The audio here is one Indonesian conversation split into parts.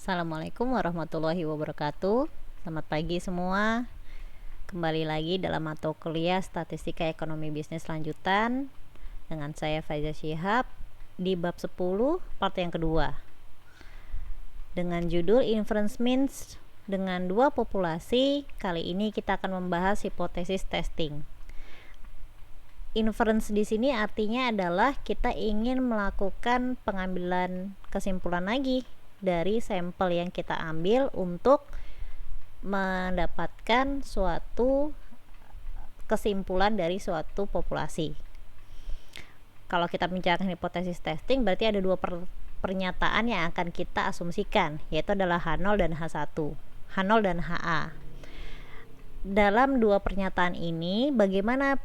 Assalamualaikum warahmatullahi wabarakatuh. Selamat pagi semua. Kembali lagi dalam mata kuliah Statistika Ekonomi Bisnis Lanjutan dengan saya Faiza Shihab di bab 10 part yang kedua dengan judul Inference Means dengan dua populasi. Kali ini kita akan membahas hipotesis testing. Inference di sini artinya adalah kita ingin melakukan pengambilan kesimpulan lagi dari sampel yang kita ambil untuk mendapatkan suatu kesimpulan dari suatu populasi. Kalau kita bicarakan hipotesis testing, berarti ada dua pernyataan yang akan kita asumsikan, yaitu adalah H0 dan H1, H0 dan HA. Dalam dua pernyataan ini, bagaimana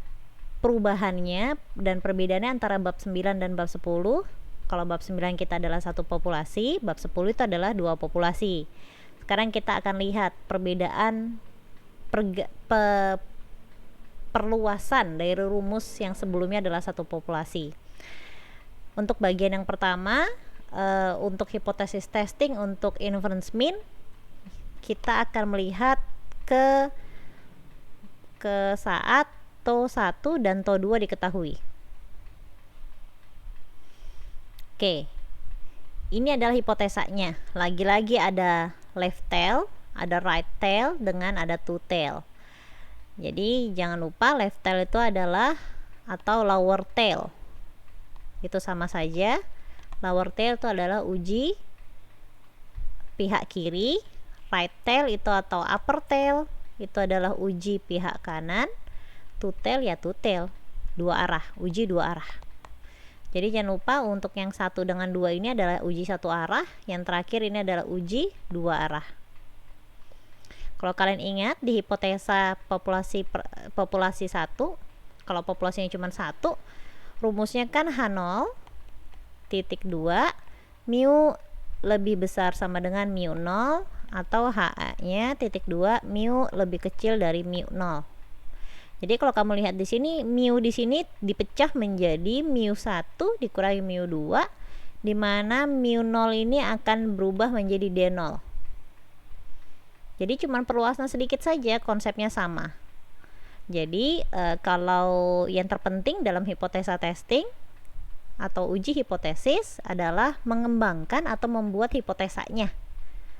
perubahannya dan perbedaannya antara bab 9 dan bab 10? Kalau bab 9 kita adalah satu populasi, bab 10 itu adalah dua populasi. Sekarang kita akan lihat perbedaan perluasan dari rumus yang sebelumnya adalah satu populasi. Untuk bagian yang pertama, untuk hipotesis testing untuk inference mean, kita akan melihat ke saat TO1 dan TO2 diketahui. Oke, ini adalah hipotesanya. Lagi-lagi ada left tail, ada right tail, dengan ada two tail. Jadi jangan lupa left tail itu adalah atau lower tail. Itu sama saja. Lower tail itu adalah uji pihak kiri. Right tail itu atau upper tail itu adalah uji pihak kanan. Two tail ya two tail, dua arah, uji dua arah. Jadi jangan lupa untuk yang 1 dengan 2 ini adalah uji satu arah, yang terakhir ini adalah uji dua arah. Kalau kalian ingat di hipotesa populasi 1, kalau populasinya cuma 1, rumusnya kan H0 titik 2 mu lebih besar sama dengan mu 0 atau HA-nya titik 2 mu lebih kecil dari mu 0. Jadi kalau kamu lihat di sini, mu di sini dipecah menjadi mu 1 dikurangi mu 2, di mana mu 0 ini akan berubah menjadi D0. Jadi cuma perluasan sedikit saja, konsepnya sama. Jadi kalau yang terpenting dalam hipotesa testing atau uji hipotesis adalah mengembangkan atau membuat hipotesanya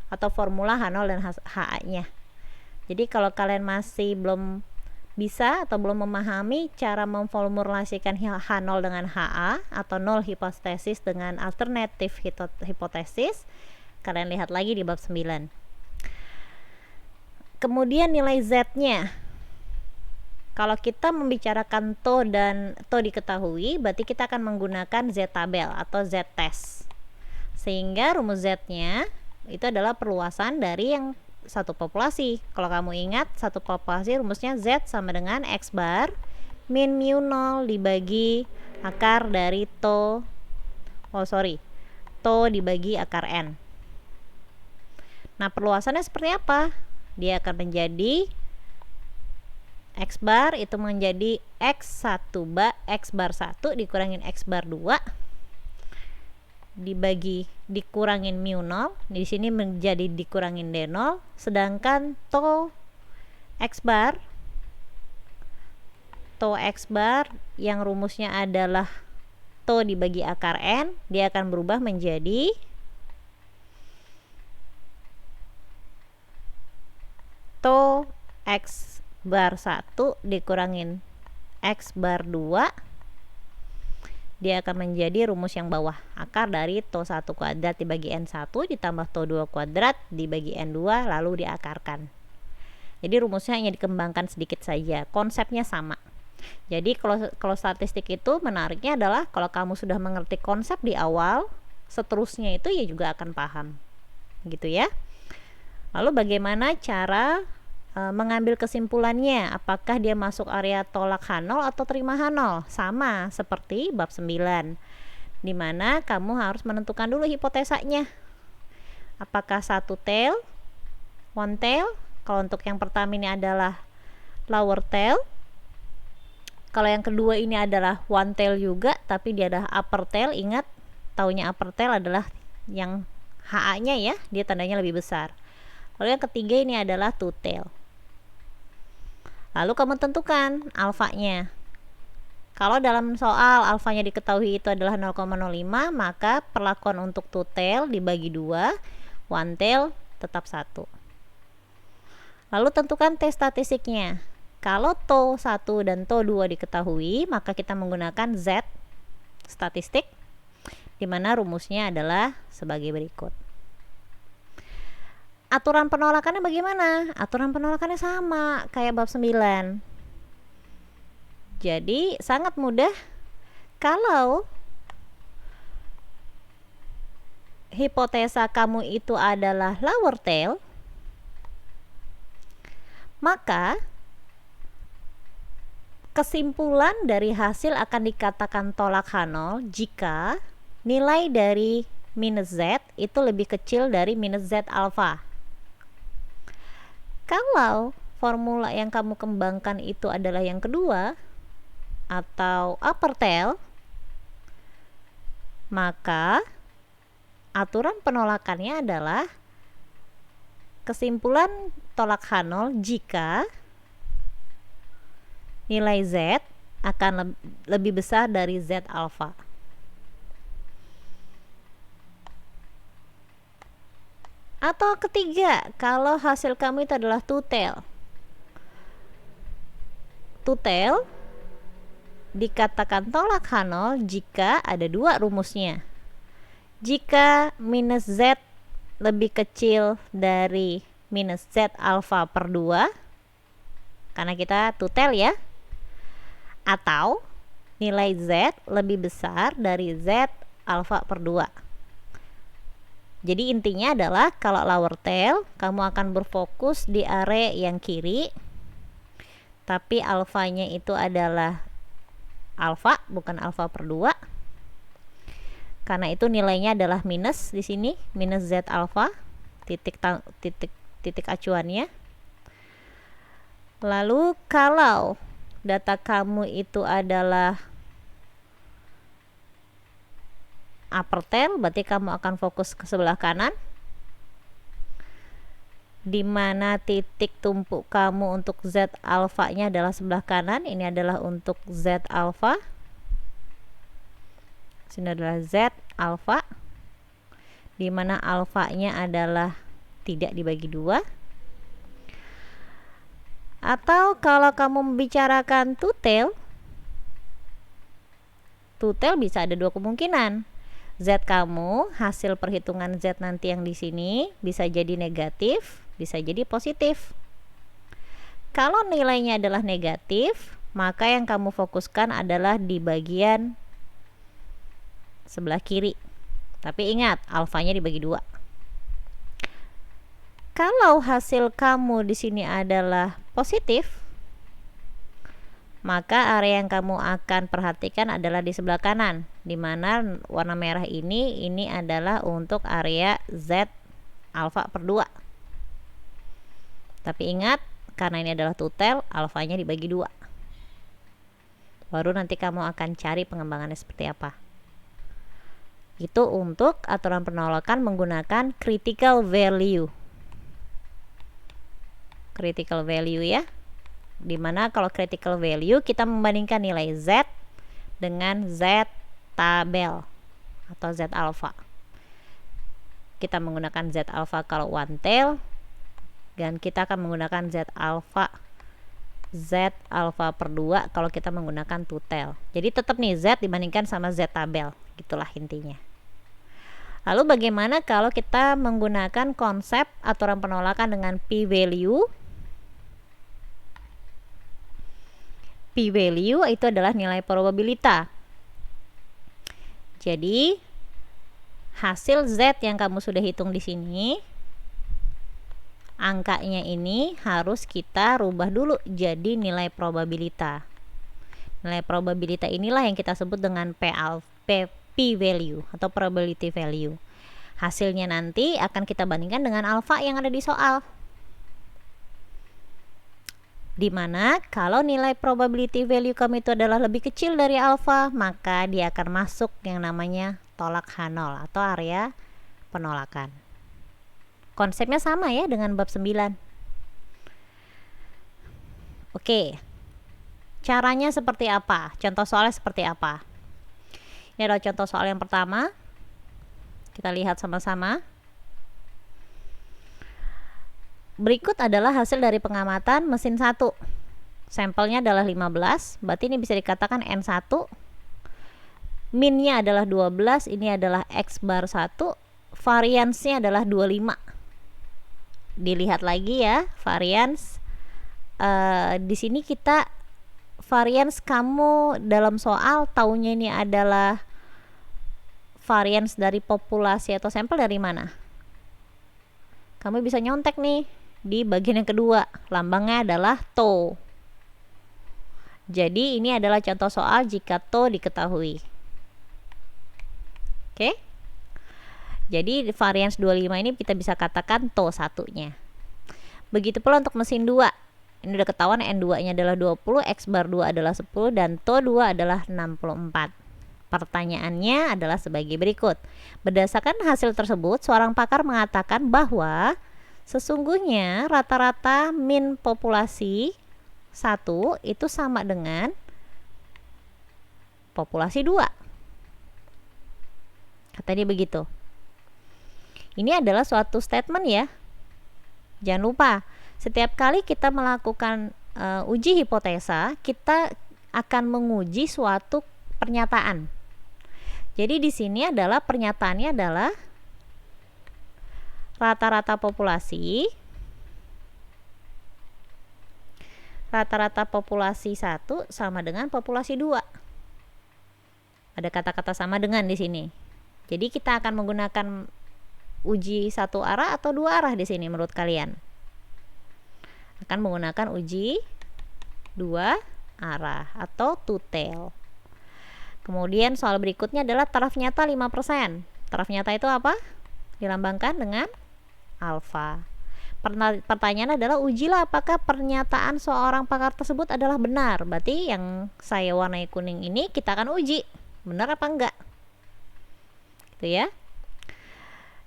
atau formula H0 dan HA-nya. Jadi kalau kalian masih belum bisa atau belum memahami cara memformulasikan H0 dengan HA atau null hipotesis dengan alternatif hipotesis, kalian lihat lagi di bab 9. Kemudian nilai Z-nya. Kalau kita membicarakan TO dan TO diketahui, berarti kita akan menggunakan Z-tabel atau Z-test. Sehingga rumus Z-nya itu adalah perluasan dari yang satu populasi. Kalau kamu ingat, satu populasi rumusnya Z sama dengan X bar min mu 0 dibagi akar dari TO dibagi akar N. Nah, perluasannya seperti apa? Dia akan menjadi X bar itu menjadi X1 X bar 1 dikurangin X bar 2 dikurangin mu 0, di sini menjadi dikurangin D0, sedangkan TO X bar yang rumusnya adalah TO dibagi akar N, dia akan berubah menjadi TO X bar 1 dikurangin X bar 2, dia akan menjadi rumus yang bawah, akar dari TO1 kuadrat dibagi N1 ditambah TO2 kuadrat dibagi N2 lalu diakarkan. Jadi rumusnya hanya dikembangkan sedikit saja, konsepnya sama. Jadi kalau statistik itu menariknya adalah kalau kamu sudah mengerti konsep di awal, seterusnya itu ya juga akan paham, gitu ya. Lalu bagaimana cara mengambil kesimpulannya, apakah dia masuk area tolak H0 atau terima H0? Sama seperti bab 9, dimana kamu harus menentukan dulu hipotesanya, apakah satu tail, one tail. Kalau untuk yang pertama ini adalah lower tail, kalau yang kedua ini adalah one tail juga tapi dia adalah upper tail. Ingat, taunya upper tail adalah yang HA-nya ya, dia tandanya lebih besar. Lalu yang ketiga ini adalah two tail. Lalu kamu tentukan alfanya. Kalau dalam soal alfanya diketahui itu adalah 0,05, maka perlakuan untuk two tail dibagi 2, one tail tetap 1. Lalu tentukan T statistiknya. Kalau TO 1 dan TO 2 diketahui, maka kita menggunakan Z statistik, di mana rumusnya adalah sebagai berikut. Aturan penolakannya bagaimana? Aturan penolakannya sama kayak bab 9. Jadi sangat mudah. Kalau hipotesa kamu itu adalah lower tail, maka kesimpulan dari hasil akan dikatakan tolak H0 jika nilai dari minus Z itu lebih kecil dari minus Z alfa. Kalau formula yang kamu kembangkan itu adalah yang kedua atau upper tail, maka aturan penolakannya adalah kesimpulan tolak H0 jika nilai Z akan lebih besar dari Z alfa. Atau ketiga, kalau hasil kamu itu adalah two tail. Two tail dikatakan tolak H0 jika ada dua rumusnya. Jika minus Z lebih kecil dari minus Z alfa per 2, karena kita two tail ya, atau nilai Z lebih besar dari Z alfa per 2. Jadi intinya adalah kalau lower tail, kamu akan berfokus di area yang kiri, tapi alfanya itu adalah alfa, bukan alfa per 2. Karena itu nilainya adalah minus di sini, minus Z alfa, titik acuannya. Lalu kalau data kamu itu adalah upper tail, berarti kamu akan fokus ke sebelah kanan, di mana titik tumpuk kamu untuk Z alfanya adalah sebelah kanan. Ini adalah untuk Z alfa, sini adalah Z alfa, di mana alfanya adalah tidak dibagi 2. Atau kalau kamu membicarakan two tail bisa ada dua kemungkinan. Z kamu, hasil perhitungan Z nanti yang di sini bisa jadi negatif, bisa jadi positif. Kalau nilainya adalah negatif, maka yang kamu fokuskan adalah di bagian sebelah kiri. Tapi ingat, alfanya dibagi 2. Kalau hasil kamu di sini adalah positif, maka area yang kamu akan perhatikan adalah di sebelah kanan, di mana warna merah ini adalah untuk area Z alfa per 2. Tapi ingat, karena ini adalah two tail, alfanya dibagi 2. Baru nanti kamu akan cari pengembangannya seperti apa. Itu untuk aturan penolakan menggunakan critical value. Critical value ya. Dimana kalau critical value kita membandingkan nilai Z dengan Z tabel atau Z alpha. Kita menggunakan Z alpha kalau one tail, dan kita akan menggunakan Z alpha per 2 kalau kita menggunakan two tail. Jadi tetap nih Z dibandingkan sama Z tabel, gitulah intinya. Lalu bagaimana kalau kita menggunakan konsep aturan penolakan dengan p-value? P-value itu adalah nilai probabilitas. Jadi hasil Z yang kamu sudah hitung di sini, angkanya ini harus kita rubah dulu jadi nilai probabilitas. Nilai probabilitas inilah yang kita sebut dengan p-value atau probability value. Hasilnya nanti akan kita bandingkan dengan alfa yang ada di soal. Dimana kalau nilai probability value kamu itu adalah lebih kecil dari alfa, maka dia akan masuk yang namanya tolak H0 atau area penolakan. Konsepnya sama ya dengan bab 9. Oke. Caranya seperti apa? Contoh soalnya seperti apa? Ini adalah contoh soal yang pertama. Kita lihat sama-sama. Berikut adalah hasil dari pengamatan mesin 1. Sampelnya adalah 15, berarti ini bisa dikatakan N1. Minnya adalah 12, ini adalah X bar 1. Variansnya adalah 25. Dilihat lagi ya, varians. Di sini kita varians kamu dalam soal taunya ini adalah varians dari populasi atau sampel dari mana? Kamu bisa nyontek nih di bagian yang kedua, lambangnya adalah TO. Jadi ini adalah contoh soal jika TO diketahui. Oke. Jadi varians 25 ini kita bisa katakan TO satunya. Begitu pula untuk mesin 2. Ini udah ketahuan N2 nya adalah 20, X bar 2 adalah 10, dan TO 2 adalah 64. Pertanyaannya adalah sebagai berikut. Berdasarkan hasil tersebut, seorang pakar mengatakan bahwa sesungguhnya rata-rata min populasi 1 itu sama dengan populasi 2. Kata dia begitu. Ini adalah suatu statement ya. Jangan lupa, setiap kali kita melakukan uji hipotesa, kita akan menguji suatu pernyataan. Jadi di sini adalah pernyataannya adalah rata-rata populasi 1 sama dengan populasi 2. Ada kata-kata sama dengan di sini. Jadi kita akan menggunakan uji satu arah atau dua arah di sini menurut kalian? Akan menggunakan uji dua arah atau two tail. Kemudian soal berikutnya adalah taraf nyata 5%. Taraf nyata itu apa? Dilambangkan dengan alfa. Pertanyaan adalah ujilah apakah pernyataan seorang pakar tersebut adalah benar. Berarti yang saya warnai kuning ini kita akan uji benar apa enggak. Gitu ya.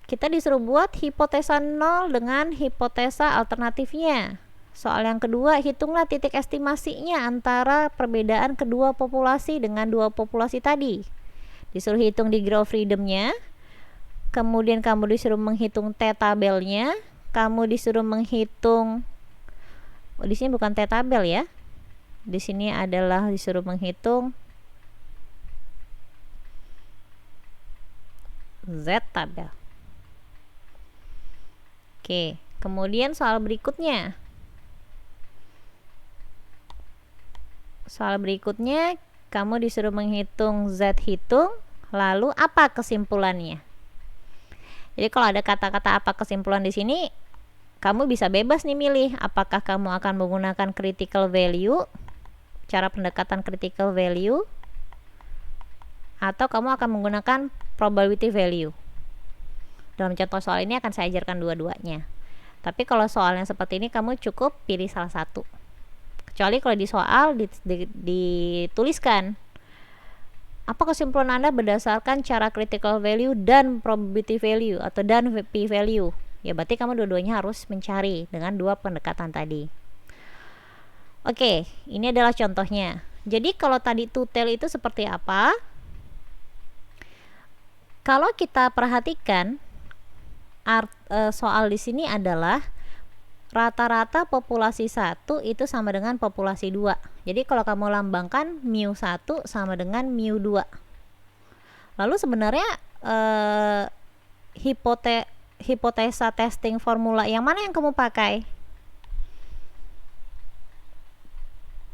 Kita disuruh buat hipotesa 0 dengan hipotesa alternatifnya. Soal yang kedua, hitunglah titik estimasinya antara perbedaan kedua populasi dengan dua populasi tadi. Disuruh hitung degree of freedom-nya. Kemudian kamu disuruh menghitung T-tabelnya. Kamu disuruh menghitung, di sini bukan T-tabel ya. Di sini adalah disuruh menghitung Z-tabel. Oke, kemudian soal berikutnya. Soal berikutnya, kamu disuruh menghitung Z hitung, lalu apa kesimpulannya? Jadi kalau ada kata-kata apa kesimpulan di sini, kamu bisa bebas nih milih apakah kamu akan menggunakan critical value, cara pendekatan critical value, atau kamu akan menggunakan probability value. Dalam contoh soal ini akan saya ajarkan dua-duanya. Tapi kalau soalnya seperti ini kamu cukup pilih salah satu. Kecuali kalau di soal dituliskan apa kesimpulan Anda berdasarkan cara critical value dan probability value atau dan p value. Ya berarti kamu dua-duanya harus mencari dengan dua pendekatan tadi. Oke, ini adalah contohnya. Jadi kalau tadi two tail itu seperti apa? Kalau kita perhatikan soal di sini adalah rata-rata populasi 1 itu sama dengan populasi 2. Jadi kalau kamu lambangkan mu 1 sama dengan mu 2. Lalu sebenarnya hipotesa testing formula yang mana yang kamu pakai?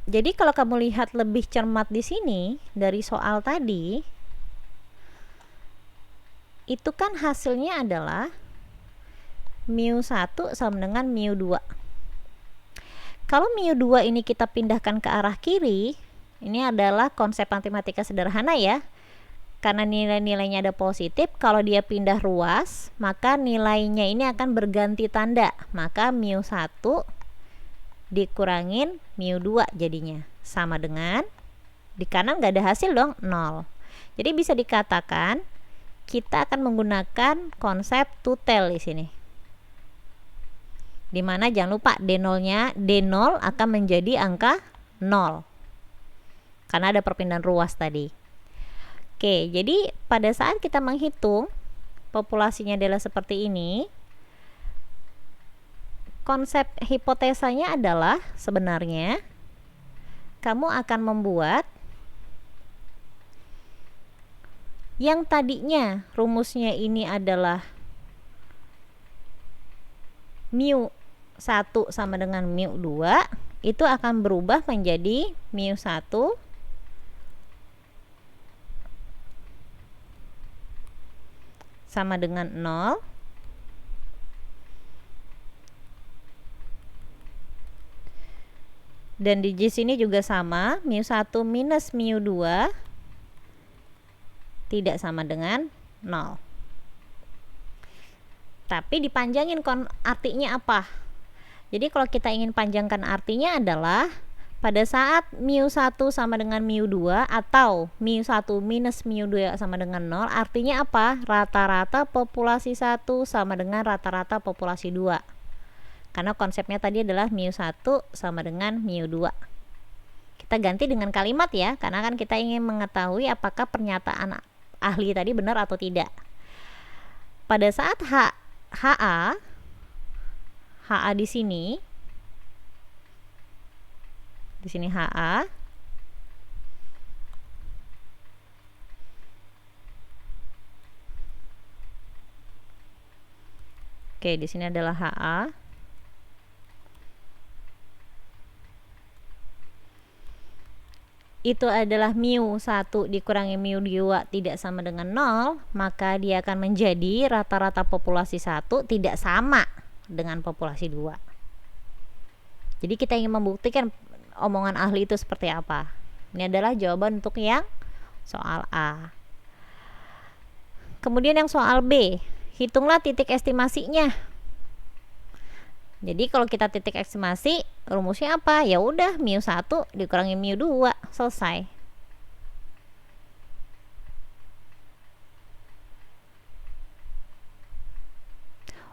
Jadi kalau kamu lihat lebih cermat di sini dari soal tadi, itu kan hasilnya adalah mu 1 sama dengan mu 2. Kalau mu 2 ini kita pindahkan ke arah kiri, ini adalah konsep matematika sederhana ya. Karena nilai-nilainya ada positif, kalau dia pindah ruas, maka nilainya ini akan berganti tanda. Maka mu 1 dikurangin mu 2 jadinya. Sama dengan, di kanan nggak ada hasil dong, 0. Jadi bisa dikatakan kita akan menggunakan konsep two-tail di sini. Dimana jangan lupa D0 akan menjadi angka 0 karena ada perpindahan ruas tadi. Oke, jadi pada saat kita menghitung populasinya adalah seperti ini, konsep hipotesanya adalah sebenarnya kamu akan membuat yang tadinya rumusnya ini adalah mu 1 sama dengan mu 2, itu akan berubah menjadi mu 1 sama dengan 0 dan di sini juga sama, mu 1 minus mu 2 tidak sama dengan 0. Tapi dipanjangin artinya apa? Jadi kalau kita ingin panjangkan artinya adalah pada saat mu 1 sama dengan mu 2 atau mu 1 minus mu 2 sama dengan 0, artinya apa? Rata-rata populasi 1 sama dengan rata-rata populasi 2. Karena konsepnya tadi adalah mu 1 sama dengan mu 2. Kita ganti dengan kalimat ya, karena kan kita ingin mengetahui apakah pernyataan ahli tadi benar atau tidak. Pada saat HA di sini HA oke, di sini adalah HA. Itu adalah mu 1 dikurangi mu 2 tidak sama dengan 0, maka dia akan menjadi rata-rata populasi 1 tidak sama dengan populasi 2. Jadi kita ingin membuktikan omongan ahli itu seperti apa. Ini adalah jawaban untuk yang soal A. Kemudian yang soal B, hitunglah titik estimasinya. Jadi kalau kita titik estimasi, rumusnya apa? Ya udah, mu 1 dikurangi mu 2, selesai.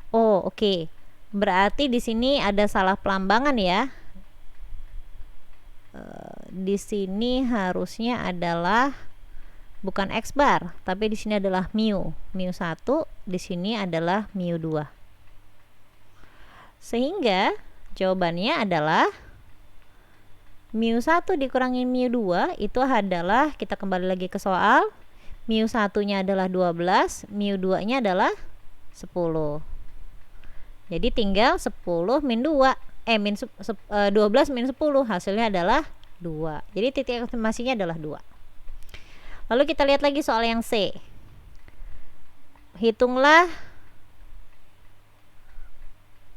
Oh, oke. Berarti di sini ada salah pelambangan ya. Di sini harusnya adalah bukan X bar, tapi di sini adalah mu 1, di sini adalah mu 2. Sehingga jawabannya adalah mu 1 dikurangi mu 2 itu adalah, kita kembali lagi ke soal, mu 1 nya adalah 12, mu 2 nya adalah 10. Jadi tinggal 10 min 2 12 min 10, hasilnya adalah 2. Jadi titik estimasinya adalah 2. Lalu kita lihat lagi soal yang C. Hitunglah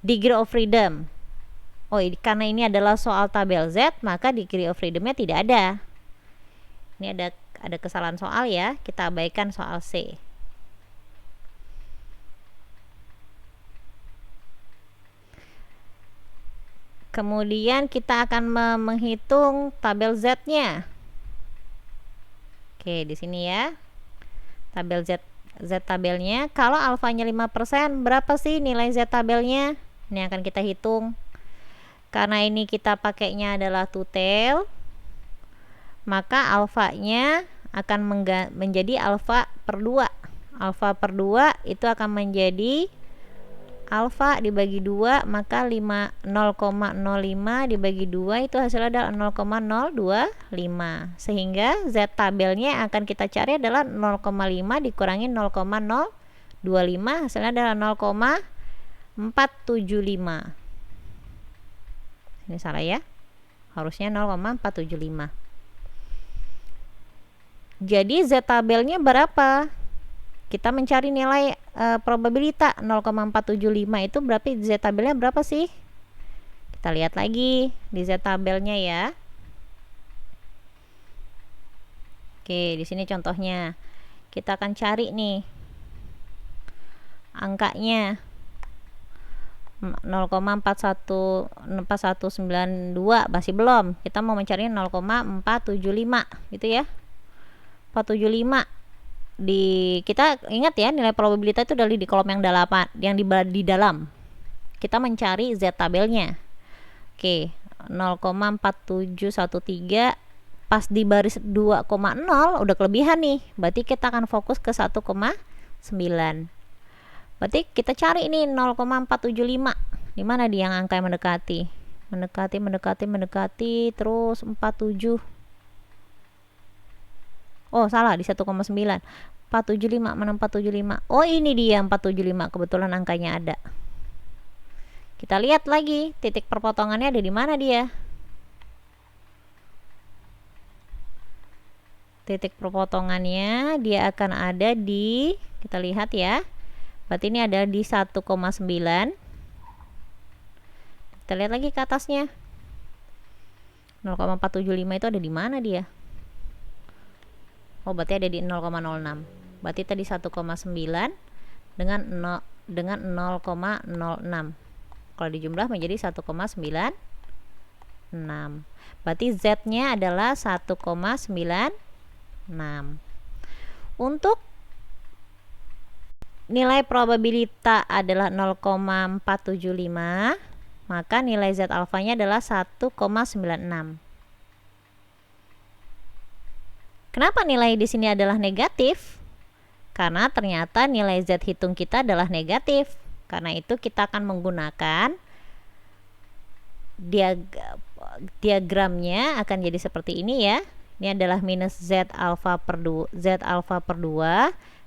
degree of freedom. Oh, karena ini adalah soal tabel Z, maka degree of freedomnya tidak ada. Ini ada kesalahan soal ya, kita abaikan soal C. Kemudian kita akan menghitung tabel Z-nya. Oke, di sini ya. Tabel Z tabelnya. Kalau alfanya 5%, berapa sih nilai Z tabelnya? Ini akan kita hitung. Karena ini kita pakainya adalah two-tail, maka alfanya akan menjadi alfa per 2. Alfa per 2 itu akan menjadi alfa dibagi 2, maka 0,05 dibagi 2 itu hasilnya adalah 0,025. Sehingga Z tabelnya akan kita cari adalah 0,5 dikurangi 0,025, hasilnya adalah 0,475. Ini salah ya, harusnya 0,475. Jadi Z tabelnya berapa? Kita mencari nilai probabilitas 0,475 itu berarti Z tabelnya berapa sih? Kita lihat lagi di Z tabelnya ya. Oke, di sini contohnya kita akan cari nih angkanya 0,4192 masih belum. Kita mau mencari 0,475 gitu ya. 475. kita ingat ya, nilai probabilitas itu dari di kolom yang di dalam. Kita mencari Z tabelnya. Oke, 0,4713 pas di baris 2,0 udah kelebihan nih. Berarti kita akan fokus ke 1,9. Berarti kita cari ini 0,475. Di mana dia yang angka yang mendekati? Mendekati terus 47. Oh, salah, di 1,9. 475, mana 475? Oh, ini dia 475, kebetulan angkanya ada. Kita lihat lagi titik perpotongannya ada di mana dia. Titik perpotongannya dia akan ada di, kita lihat ya. Berarti ini ada di 1,9. Kita lihat lagi ke atasnya. 0,475 itu ada di mana dia? Oh, berarti ada di 0,06. Berarti tadi 1,9 dengan 0,06. Kalau dijumlah menjadi 1,96. Berarti Z-nya adalah 1,96. Untuk nilai probabilitas adalah 0,475, maka nilai Z alfanya adalah 1,96. Kenapa nilai di sini adalah negatif? Karena ternyata nilai Z hitung kita adalah negatif. Karena itu kita akan menggunakan diagramnya akan jadi seperti ini ya. Ini adalah minus Z alfa per 2.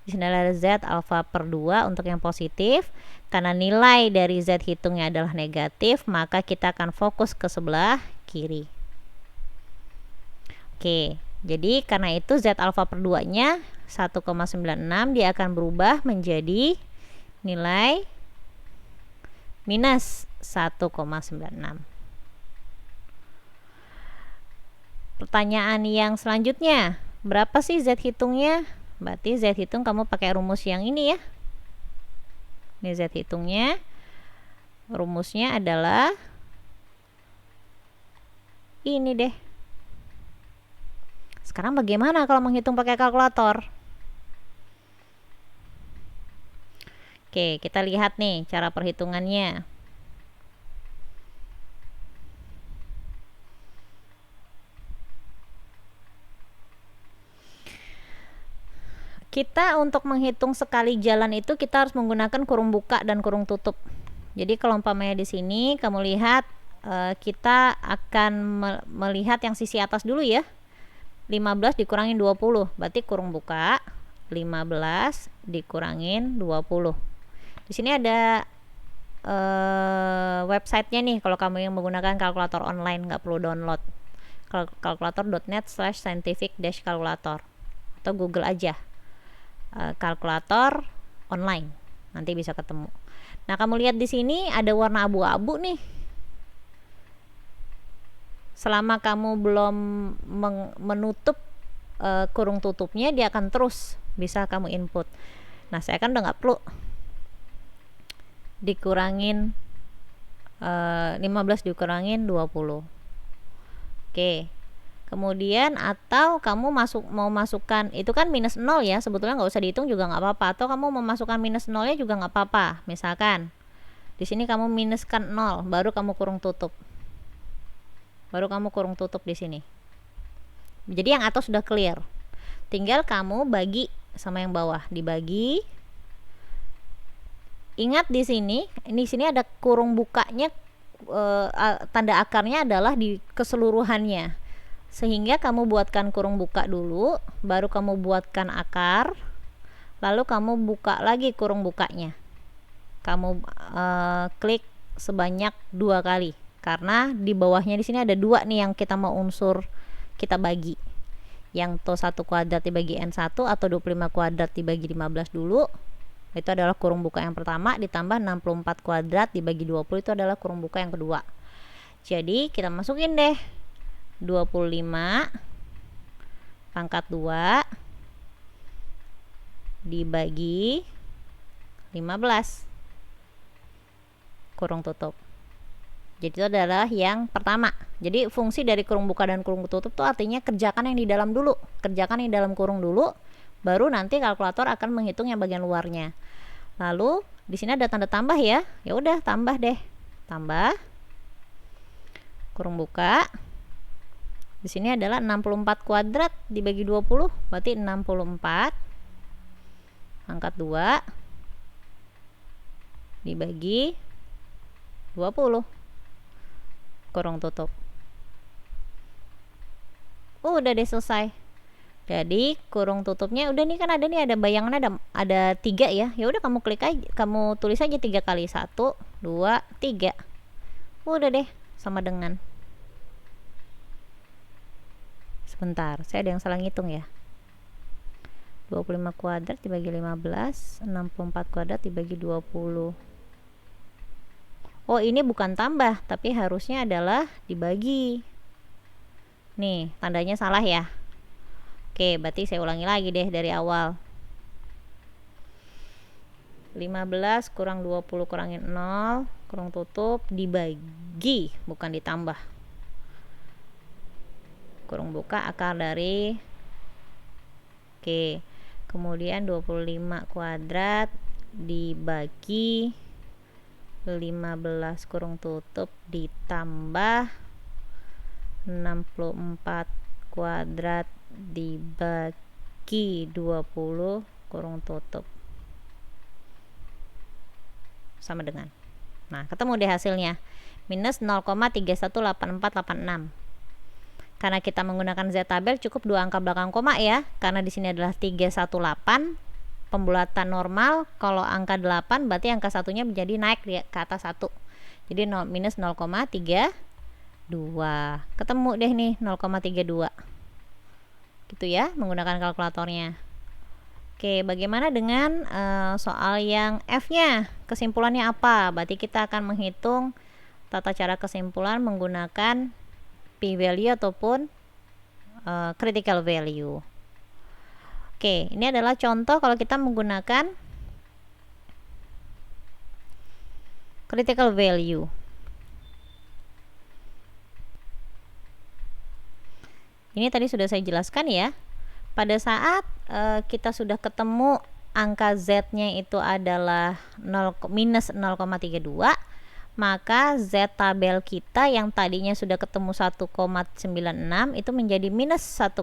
Di sini adalah Z alfa per 2 untuk yang positif. Karena nilai dari Z hitungnya adalah negatif, maka kita akan fokus ke sebelah kiri. Oke, jadi karena itu Z alfa per 2 nya 1,96, dia akan berubah menjadi nilai minus 1,96. Pertanyaan yang selanjutnya, berapa sih Z hitungnya? Berarti Z hitung kamu pakai rumus yang ini ya. Ini Z hitungnya. Rumusnya adalah ini deh. Sekarang bagaimana kalau menghitung pakai kalkulator? Oke, kita lihat nih cara perhitungannya. Kita untuk menghitung sekali jalan itu kita harus menggunakan kurung buka dan kurung tutup. Jadi kalau umpamanya di sini kamu lihat, kita akan melihat yang sisi atas dulu ya. 15 dikurangin 20, berarti kurung buka 15 dikurangin 20. Di sini ada websitenya nih kalau kamu yang menggunakan kalkulator online, nggak perlu download. Kalkulator.net/scientific-calculator atau Google aja kalkulator online, nanti bisa ketemu. Nah, kamu lihat di sini ada warna abu-abu nih. Selama kamu belum menutup kurung tutupnya, dia akan terus bisa kamu input. Nah, saya kan udah nggak perlu dikurangin 15 dikurangin 20. Oke. Kemudian atau kamu mau masukkan itu kan minus 0 ya, sebetulnya nggak usah dihitung juga nggak apa-apa, atau kamu mau masukkan minus 0-nya juga nggak apa-apa. Misalkan di sini kamu minuskan 0, baru kamu kurung tutup. Di sini. Jadi yang atas sudah clear. Tinggal kamu bagi sama yang bawah, dibagi. Ingat di sini ada kurung bukanya, tanda akarnya adalah di keseluruhannya. Sehingga kamu buatkan kurung buka dulu, baru kamu buatkan akar, lalu kamu buka lagi kurung bukanya. Kamu klik sebanyak 2 kali, karena di bawahnya di sini ada 2 nih yang kita mau unsur kita bagi. Yang to 1 kuadrat dibagi N1 atau 25 kuadrat dibagi 15 dulu. Itu adalah kurung buka yang pertama, ditambah 64 kuadrat dibagi 20 itu adalah kurung buka yang kedua. Jadi kita masukin deh 25 pangkat 2 dibagi 15 kurung tutup. Jadi itu adalah yang pertama. Jadi fungsi dari kurung buka dan kurung tutup itu artinya kerjakan yang di dalam dulu, kerjakan yang di dalam kurung dulu, baru nanti kalkulator akan menghitung yang bagian luarnya. Lalu di sini ada tanda tambah ya. Ya udah, tambah deh. Tambah kurung buka. Di sini adalah 64 kuadrat dibagi 20, berarti 64. Angkat 2 dibagi 20. Kurung tutup. Udah deh, selesai. Jadi kurung tutupnya udah nih, kan ada nih, ada bayangannya, ada 3 ya. Ya udah, kamu klik aja, kamu tulis aja 3 kali, 1 2 3. Udah deh, sama dengan, sebentar, saya ada yang salah ngitung ya. 25 kuadrat dibagi 15, 64 kuadrat dibagi 20. Oh, ini bukan tambah, tapi harusnya adalah dibagi. Nih, tandanya salah ya. Oke, berarti saya ulangi lagi deh dari awal. 15 kurang 20 kurangin 0, kurung tutup, dibagi, bukan ditambah. Kurung buka, akar dari, oke, kemudian 25 kuadrat dibagi 15 kurung tutup ditambah 64 kuadrat dibagi 20 kurung tutup, sama dengan, nah ketemu deh hasilnya, minus 0,318486. Karena kita menggunakan Z tabel, cukup 2 angka belakang koma ya, karena di sini adalah 318 pembulatan normal. Kalau angka 8 berarti angka satunya menjadi naik ke atas 1, jadi minus 0,32. Ketemu deh nih 0,32 gitu ya, menggunakan kalkulatornya. Oke, bagaimana dengan soal yang F nya, kesimpulannya apa? Berarti kita akan menghitung tata cara kesimpulan menggunakan p-value ataupun critical value. Oke, ini adalah contoh kalau kita menggunakan critical value. Ini tadi sudah saya jelaskan ya. Pada saat kita sudah ketemu angka Z-nya itu adalah minus 0,32, maka Z tabel kita yang tadinya sudah ketemu 1,96 itu menjadi minus 1,96.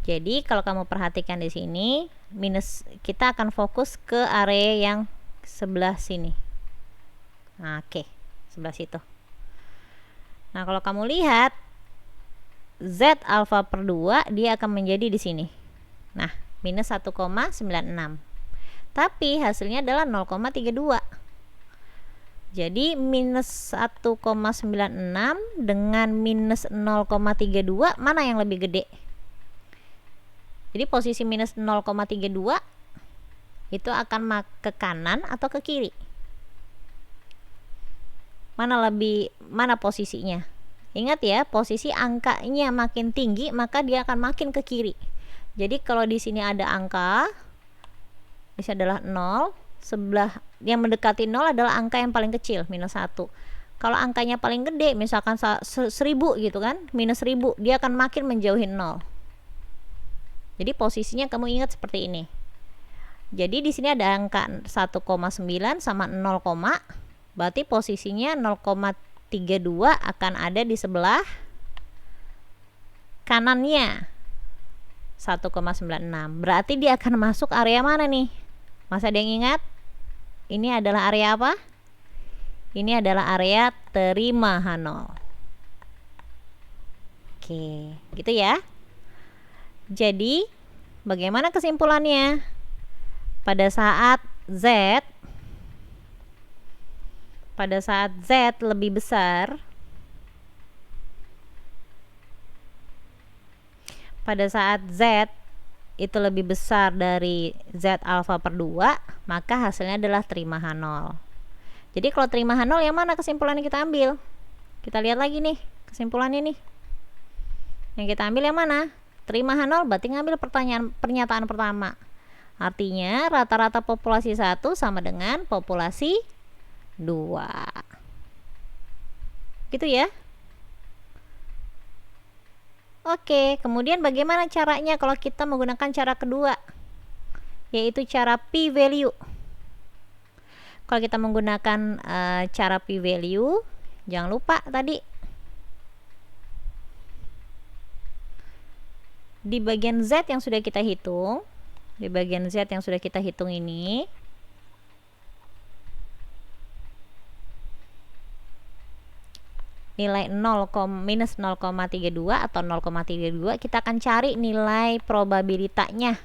Jadi kalau kamu perhatikan di sini, minus, kita akan fokus ke area yang sebelah sini. Nah, oke, sebelah situ. Nah, kalau kamu lihat Z alfa per 2, dia akan menjadi di sini. Nah, minus 1,96. Tapi hasilnya adalah 0,32. Jadi minus 1,96 dengan minus 0,32, mana yang lebih gede? Jadi posisi minus 0,32 itu akan ke kanan atau ke kiri? Mana posisinya? Ingat ya, posisi angkanya makin tinggi maka dia akan makin ke kiri. Jadi kalau di sini ada angka, di sini adalah 0, sebelah yang mendekati 0 adalah angka yang paling kecil, minus 1. Kalau angkanya paling gede, misalkan 1000 gitu kan, minus 1000, dia akan makin menjauhi 0. Jadi posisinya kamu ingat seperti ini. Jadi di sini ada angka 1,9 sama 0, berarti posisinya 0,32 akan ada di sebelah kanannya 1,96. Berarti dia akan masuk area mana nih? Masa ada yang ingat? Ini adalah area apa? Ini adalah area terima H0. Oke, gitu ya. Jadi, bagaimana kesimpulannya? Pada saat Z lebih besar, itu lebih besar dari Z alfa per 2, maka hasilnya adalah terima H0. Jadi kalau terima H0, yang mana kesimpulannya kita ambil? Kita lihat lagi nih kesimpulannya nih. Yang kita ambil yang mana? Terima H0 berarti ngambil pernyataan pertama. Artinya rata-rata populasi 1 sama dengan populasi 2. Gitu ya. Oke, kemudian bagaimana caranya kalau kita menggunakan cara kedua, yaitu cara p-value. Kalau kita menggunakan cara p-value, jangan lupa tadi di bagian Z yang sudah kita hitung, ini nilai minus 0,32 atau 0,32, kita akan cari nilai probabilitanya.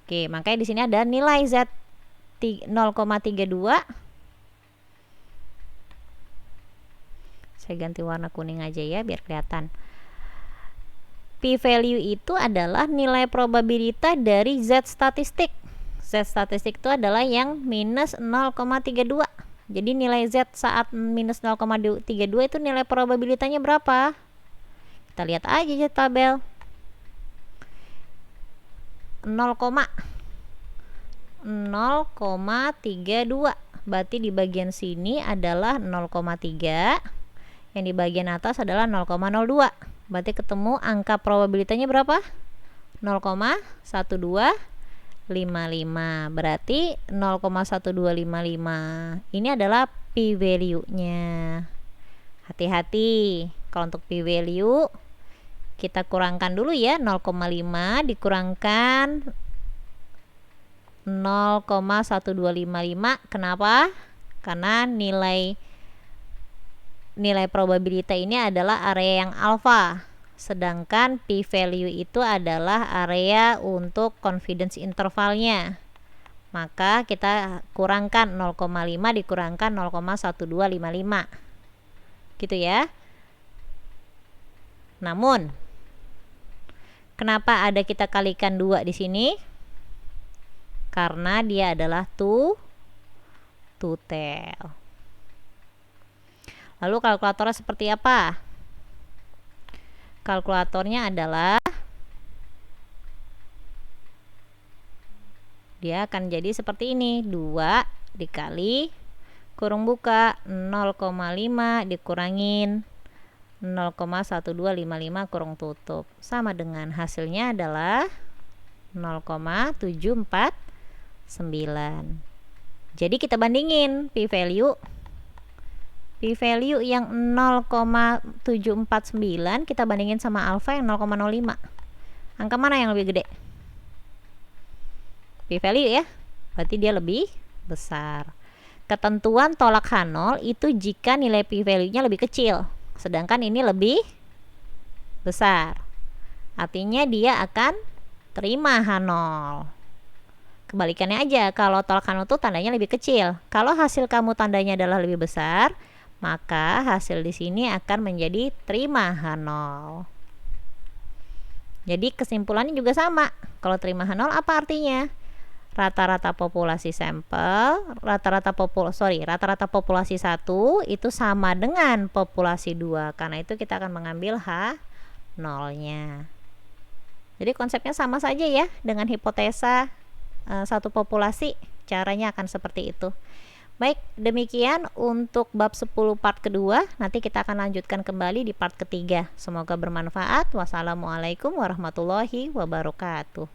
Oke, makanya di sini ada nilai Z 0,32. Saya ganti warna kuning aja ya biar kelihatan. P-value itu adalah nilai probabilitas dari Z statistik. Z statistik itu adalah yang minus 0,32. Jadi nilai Z saat minus 0,32 itu nilai probabilitasnya berapa? Kita lihat aja di tabel. 0,32. Berarti di bagian sini adalah 0,3. Yang di bagian atas adalah 0,02. Berarti ketemu angka probabilitasnya berapa? 0,1255. Berarti 0,1255 ini adalah p-value-nya. Hati-hati kalau untuk p-value, kita kurangkan dulu ya. 0,5 dikurangkan 0,1255. Kenapa? Karena nilai probabilitas ini adalah area yang alfa, sedangkan p-value itu adalah area untuk confidence intervalnya. Maka kita kurangkan 0,5 dikurangkan 0,1255, gitu ya. Namun kenapa ada kita kalikan 2 di sini? Karena dia adalah two tail. Lalu kalkulatornya seperti apa? Kalkulatornya adalah dia akan jadi seperti ini. 2 dikali kurung buka 0,5 dikurangin 0,1255 kurung tutup, sama dengan hasilnya adalah 0,749. Jadi kita bandingin p-value yang 0,749 kita bandingin sama alfa yang 0,05. Angka mana yang lebih gede? P-value ya, berarti dia lebih besar. Ketentuan tolak H0 itu jika nilai p-value-nya lebih kecil, sedangkan ini lebih besar. Artinya dia akan terima H0. Kebalikannya aja, kalau tolak H0 itu tandanya lebih kecil. Kalau hasil kamu tandanya adalah lebih besar, maka hasil di sini akan menjadi terima H0. Jadi kesimpulannya juga sama. Kalau terima H0 apa artinya? Rata-rata populasi sampel, rata-rata populasi 1 itu sama dengan populasi 2. Karena itu kita akan mengambil H0-nya. Jadi konsepnya sama saja ya dengan hipotesa satu populasi, caranya akan seperti itu. Baik, demikian untuk bab 10 part kedua. Nanti kita akan lanjutkan kembali di part ketiga. Semoga bermanfaat. Wassalamualaikum warahmatullahi wabarakatuh.